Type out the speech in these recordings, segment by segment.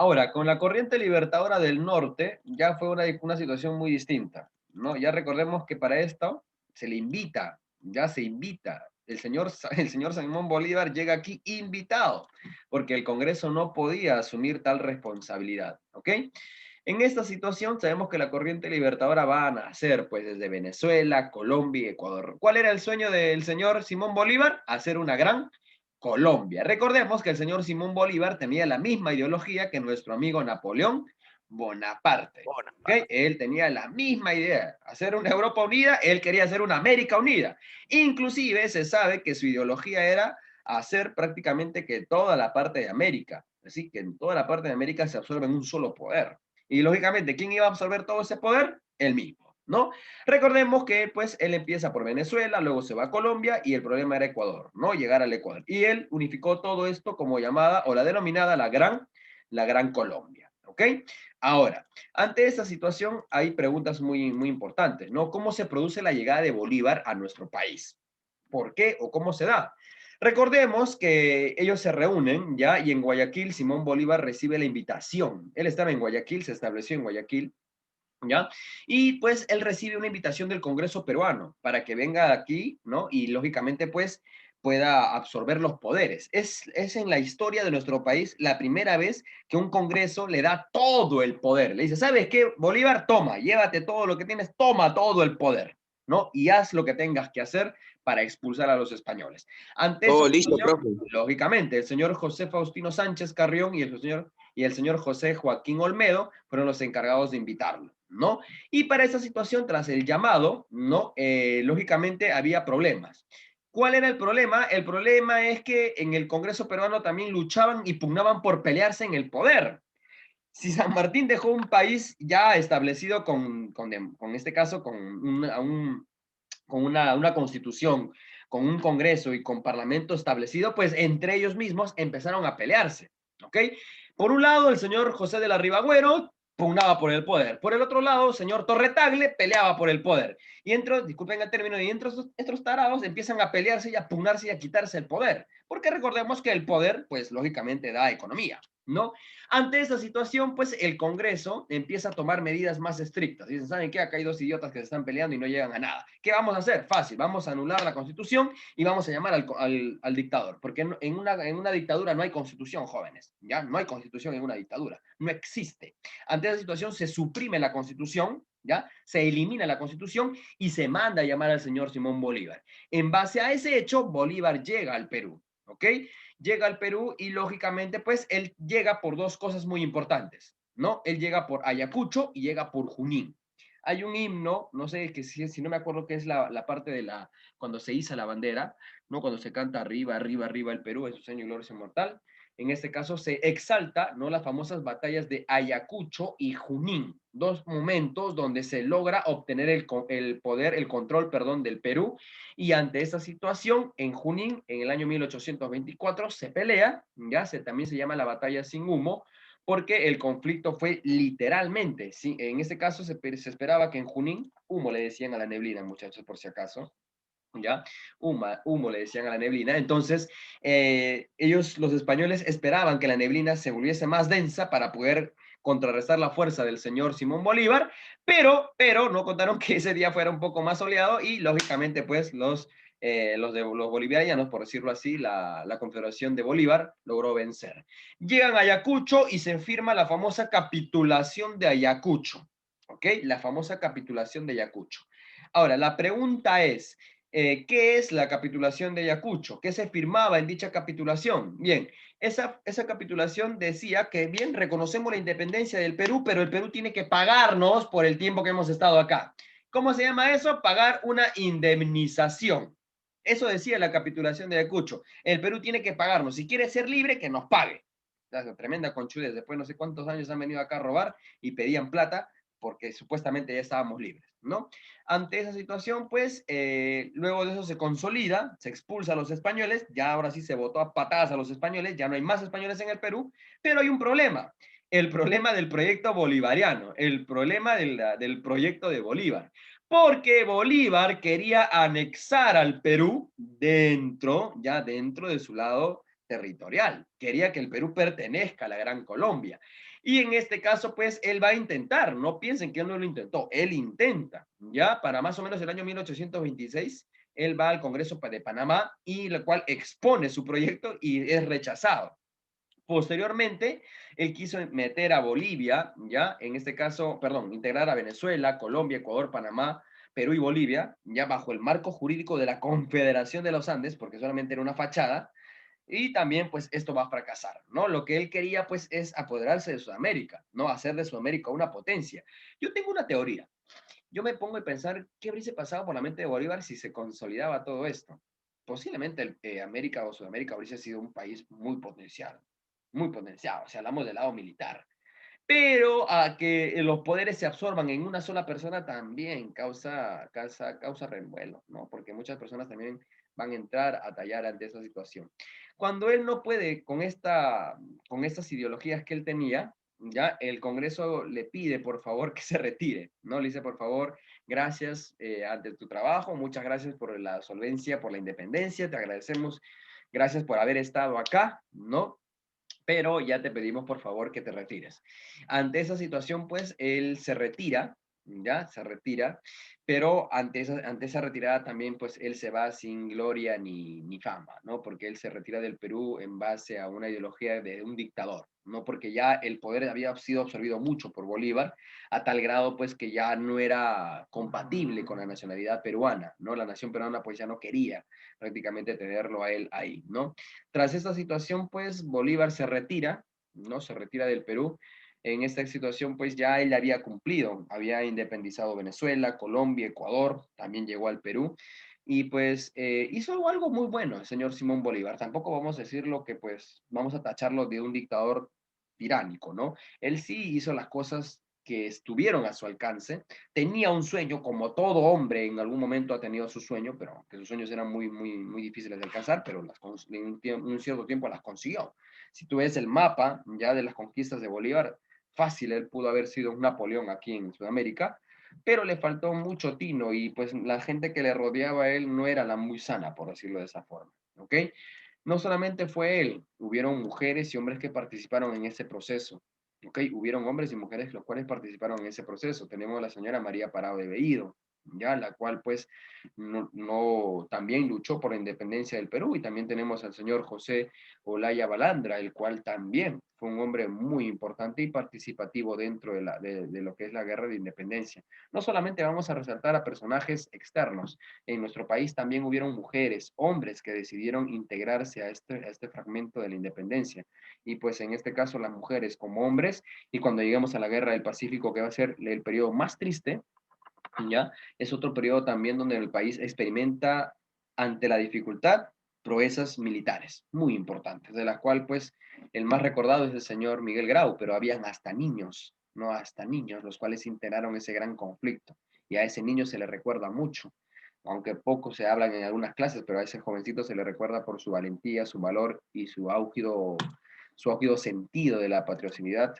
Ahora, con la corriente libertadora del norte, ya fue una situación muy distinta, ¿no? Ya recordemos que para esto se le invita, ya se invita. El señor Simón Bolívar llega aquí invitado, porque el Congreso no podía asumir tal responsabilidad, ¿ok? En esta situación sabemos que la corriente libertadora va a nacer pues desde Venezuela, Colombia y Ecuador. ¿Cuál era el sueño del señor Simón Bolívar? Hacer una gran Colombia. Recordemos que el señor Simón Bolívar tenía la misma ideología que nuestro amigo Napoleón Bonaparte. ¿Okay? Bonaparte. Él tenía la misma idea, hacer una Europa unida, él quería hacer una América unida. Inclusive se sabe que su ideología era hacer prácticamente que toda la parte de América, así que en toda la parte de América se absorbe en un solo poder. Y lógicamente, ¿quién iba a absorber todo ese poder? Él mismo, ¿no? Recordemos que pues él empieza por Venezuela, luego se va a Colombia y el problema era Ecuador, ¿no? Llegar al Ecuador. Y él unificó todo esto como llamada o la denominada la gran Colombia, ¿ok? Ahora, ante esta situación hay preguntas muy importantes, ¿no? ¿Cómo se produce la llegada de Bolívar a nuestro país? ¿Por qué o cómo se da? Recordemos que ellos se reúnen ya y en Guayaquil Simón Bolívar recibe la invitación. Él estaba en Guayaquil, se estableció en Guayaquil, ¿ya? Y pues él recibe una invitación del Congreso peruano para que venga aquí, ¿no? Y lógicamente pues pueda absorber los poderes. Es en la historia de nuestro país la primera vez que un Congreso le da todo el poder. Le dice, ¿sabes qué, Bolívar? Toma, llévate todo lo que tienes, toma todo el poder, ¿no? Y haz lo que tengas que hacer para expulsar a los españoles. Ante esa Todo listo, situación, profe. lógicamente, el señor José Faustino Sánchez Carrión y el señor José Joaquín Olmedo fueron los encargados de invitarlo, ¿no? Y para esa situación, tras el llamado, ¿no? Lógicamente había problemas. ¿Cuál era el problema? El problema es que en el Congreso peruano también luchaban y pugnaban por pelearse en el poder. Si San Martín dejó un país ya establecido con este caso, con una constitución, con un congreso y con parlamento establecido, pues entre ellos mismos empezaron a pelearse, ¿ok? Por un lado, el señor José de la Ribagüero pugnaba por el poder. Por el otro lado, el señor Torretagle peleaba por el poder. Y entre, disculpen el término, y entre estos tarados empiezan a pelearse y a pugnarse y a quitarse el poder. Porque recordemos que el poder, pues lógicamente da economía, ¿no? Ante esa situación, pues el Congreso empieza a tomar medidas más estrictas. Dicen, ¿saben qué? Acá hay dos idiotas que se están peleando y no llegan a nada. ¿Qué vamos a hacer? Fácil, vamos a anular la Constitución y vamos a llamar al dictador. Porque en una dictadura no hay Constitución, jóvenes. ¿Ya? No hay Constitución en una dictadura. No existe. Ante esa situación se suprime la Constitución, ¿ya? Se elimina la Constitución y se manda a llamar al señor Simón Bolívar. En base a ese hecho, Bolívar llega al Perú, ¿ok? Llega al Perú y lógicamente pues él llega por dos cosas muy importantes, ¿no? Él llega por Ayacucho y llega por Junín. Hay un himno, no sé que si no me acuerdo qué es la parte de cuando se iza la bandera, ¿no? Cuando se canta arriba, arriba, arriba el Perú, es su sueño y gloria inmortal. En este caso se exalta, ¿no? Las famosas batallas de Ayacucho y Junín, dos momentos donde se logra obtener el poder, el control, perdón, del Perú, y ante esta situación, en Junín, en el año 1824, se pelea, ya también se llama la batalla sin humo, porque el conflicto fue literalmente, ¿sí? En este caso se esperaba que en Junín, humo le decían a la neblina, muchachos, por si acaso, ¿ya? Humo le decían a la neblina. Entonces, ellos, los españoles, esperaban que la neblina se volviese más densa para poder contrarrestar la fuerza del señor Simón Bolívar, pero no contaron que ese día fuera un poco más soleado y, lógicamente, pues, los bolivianos, por decirlo así, la Confederación de Bolívar logró vencer. Llegan a Ayacucho y se firma la famosa capitulación de Ayacucho, ¿ok? La famosa capitulación de Ayacucho. Ahora, la pregunta es, ¿qué es la capitulación de Ayacucho? ¿Qué se firmaba en dicha capitulación? Bien, esa capitulación decía que, bien, reconocemos la independencia del Perú, pero el Perú tiene que pagarnos por el tiempo que hemos estado acá. ¿Cómo se llama eso? Pagar una indemnización. Eso decía la capitulación de Ayacucho. El Perú tiene que pagarnos. Si quiere ser libre, que nos pague. Tremenda conchudez. Después no sé cuántos años han venido acá a robar y pedían plata porque supuestamente ya estábamos libres, ¿no? Ante esa situación, pues, luego de eso se consolida, se expulsa a los españoles, ya ahora sí se votó a patadas a los españoles, ya no hay más españoles en el Perú, pero hay un problema, el problema del proyecto bolivariano, el problema del proyecto de Bolívar, porque Bolívar quería anexar al Perú dentro, ya dentro de su lado territorial, quería que el Perú pertenezca a la Gran Colombia. Y en este caso, pues, él va a intentar, no piensen que él no lo intentó, él intenta, ya, para más o menos el año 1826, él va al Congreso de Panamá y lo cual expone su proyecto y es rechazado. Posteriormente, él quiso meter a Bolivia, ya, en este caso, perdón, integrar a Venezuela, Colombia, Ecuador, Panamá, Perú y Bolivia, ya bajo el marco jurídico de la Confederación de los Andes, porque solamente era una fachada, y también, pues, esto va a fracasar, ¿no? Lo que él quería, pues, es apoderarse de Sudamérica, ¿no? Hacer de Sudamérica una potencia. Yo tengo una teoría. Yo me pongo a pensar qué hubiese pasado por la mente de Bolívar si se consolidaba todo esto. Posiblemente América o Sudamérica hubiese sido un país muy potenciado, si hablamos del lado militar. Pero a que los poderes se absorban en una sola persona también causa revuelo, ¿no? Porque muchas personas también van a entrar a tallar ante esa situación. Cuando él no puede con estas ideologías que él tenía, ya el Congreso le pide por favor que se retire, ¿no? Le dice por favor, gracias ante tu trabajo, muchas gracias por la solvencia, por la independencia, te agradecemos, gracias por haber estado acá, ¿no? Pero ya te pedimos por favor que te retires. Ante esa situación, pues él se retira, ya se retira, pero ante esa retirada también, pues él se va sin gloria ni fama, ¿no? Porque él se retira del Perú en base a una ideología de un dictador, ¿no? Porque ya el poder había sido absorbido mucho por Bolívar, a tal grado, pues, que ya no era compatible con la nacionalidad peruana, ¿no? La nación peruana, pues, ya no quería prácticamente tenerlo a él ahí, ¿no? Tras esta situación, pues Bolívar se retira, ¿no? Se retira del Perú. En esta situación, pues ya él había cumplido, había independizado Venezuela, Colombia, Ecuador, también llegó al Perú y pues hizo algo muy bueno el señor Simón Bolívar. Tampoco vamos a decirlo que pues vamos a tacharlo de un dictador tiránico, ¿no? Él sí hizo las cosas que estuvieron a su alcance, tenía un sueño, como todo hombre en algún momento ha tenido su sueño, pero que sus sueños eran muy difíciles de alcanzar, pero en un cierto tiempo las consiguió. Si tú ves el mapa ya de las conquistas de Bolívar, fácil, él pudo haber sido un Napoleón aquí en Sudamérica, pero le faltó mucho tino y pues la gente que le rodeaba a él no era la muy sana, por decirlo de esa forma, ¿ok? No solamente fue él, hubieron mujeres y hombres que participaron en ese proceso. ¿Ok? Hubieron hombres y mujeres los cuales participaron en ese proceso. Tenemos a la señora María Parado de Veído, ya, la cual pues también luchó por la independencia del Perú, y también tenemos al señor José Olaya Balandra, el cual también fue un hombre muy importante y participativo dentro de lo que es la guerra de independencia. No solamente vamos a resaltar a personajes externos, en nuestro país también hubieron mujeres, hombres que decidieron integrarse a este fragmento de la independencia, y pues en este caso las mujeres como hombres, y cuando lleguemos a la guerra del Pacífico, que va a ser el periodo más triste, ¿ya? Es otro periodo también donde el país experimenta ante la dificultad proezas militares muy importantes, de la cual pues el más recordado es el señor Miguel Grau, pero habían hasta niños, no hasta niños, los cuales integraron ese gran conflicto, y a ese niño se le recuerda mucho, aunque poco se hablan en algunas clases, pero a ese jovencito se le recuerda por su valentía, su valor y su álgido sentido de la patriotinidad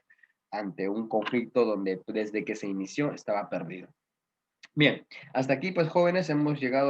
ante un conflicto donde desde que se inició estaba perdido. Bien, hasta aquí pues jóvenes hemos llegado